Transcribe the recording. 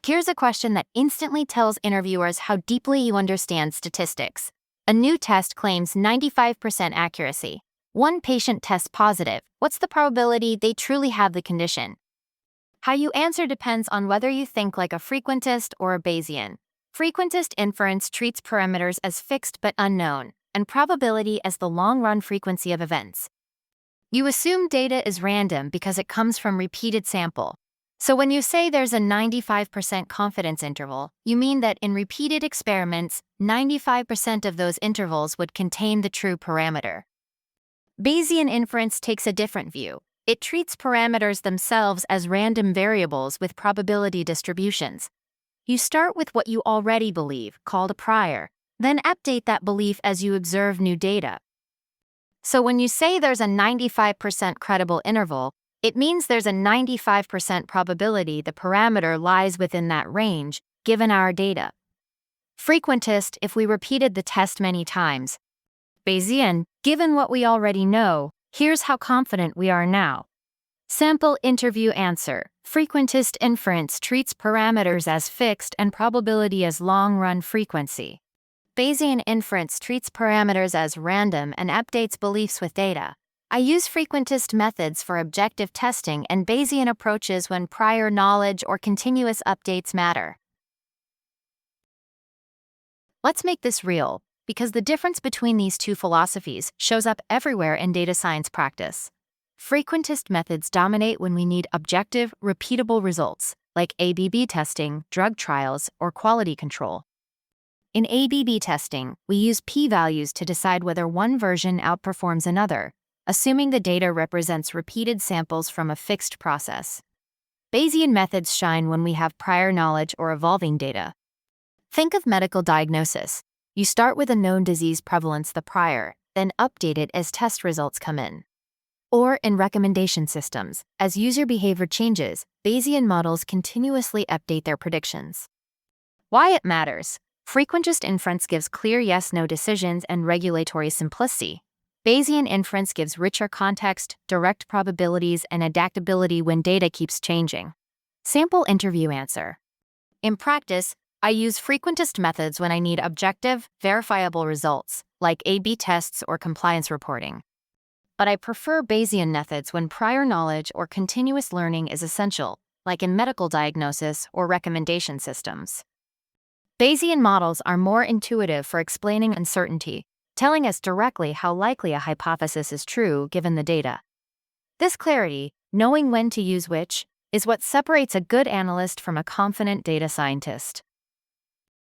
Here's a question that instantly tells interviewers how deeply you understand statistics. A new test claims 95% accuracy. One patient tests positive. What's the probability they truly have the condition? How you answer depends on whether you think like a frequentist or a Bayesian. Frequentist inference treats parameters as fixed but unknown, and probability as the long-run frequency of events. You assume data is random because it comes from repeated sample. So when you say there's a 95% confidence interval, you mean that in repeated experiments, 95% of those intervals would contain the true parameter. Bayesian inference takes a different view. It treats parameters themselves as random variables with probability distributions. You start with what you already believe, called a prior, then update that belief as you observe new data. So when you say there's a 95% credible interval, it means there's a 95% probability the parameter lies within that range, given our data. Frequentist, if we repeated the test many times. Bayesian, given what we already know, here's how confident we are now. Sample interview answer. Frequentist inference treats parameters as fixed and probability as long-run frequency. Bayesian inference treats parameters as random and updates beliefs with data. I use frequentist methods for objective testing and Bayesian approaches when prior knowledge or continuous updates matter. Let's make this real, because the difference between these two philosophies shows up everywhere in data science practice. Frequentist methods dominate when we need objective, repeatable results, like A/B testing, drug trials, or quality control. In A/B testing, we use p-values to decide whether one version outperforms another, assuming the data represents repeated samples from a fixed process. Bayesian methods shine when we have prior knowledge or evolving data. Think of medical diagnosis. You start with a known disease prevalence the prior, then update it as test results come in. Or in recommendation systems, as user behavior changes, Bayesian models continuously update their predictions. Why it matters? Frequentist inference gives clear yes-no decisions and regulatory simplicity. Bayesian inference gives richer context, direct probabilities, and adaptability when data keeps changing. Sample interview answer. In practice, I use frequentist methods when I need objective, verifiable results, like A/B tests or compliance reporting. But I prefer Bayesian methods when prior knowledge or continuous learning is essential, like in medical diagnosis or recommendation systems. Bayesian models are more intuitive for explaining uncertainty, telling us directly how likely a hypothesis is true given the data. This clarity, knowing when to use which, is what separates a good analyst from a confident data scientist.